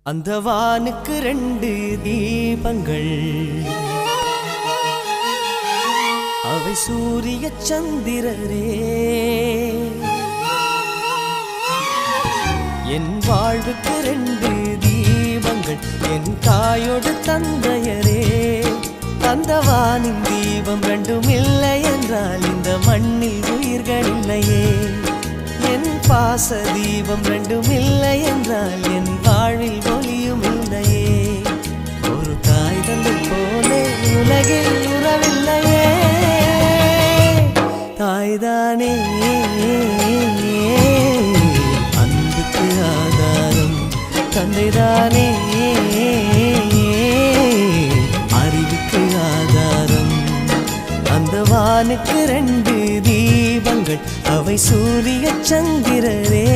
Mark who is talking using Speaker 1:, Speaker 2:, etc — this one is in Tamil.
Speaker 1: அந்த வானுக்கு 2 தீபங்கள், அவை சூரிய சந்திரரே. என் வாழ்வுக்கு 2 தீபங்கள், என் தாயோடு தந்தையரே. அந்த வானின் தீபம் 2ம் இல்லை என்றால் இந்த மண்ணில் உயிர்கள் இல்லையே. என் பாச தீபம் 2ம் இல்லை என்றால் என் வாழ்வில் ஒளியும் இல்லையே. ஒரு தாய் தந்தை போலே உலகில் உறவில்லையே. தாய்தானே அன்புக்கு ஆதாரம், தந்தைதானே அறிவுக்கு ஆதாரம். அந்த வானுக்கு 2 தீபங்கள், அவை சூரிய சந்திரரே.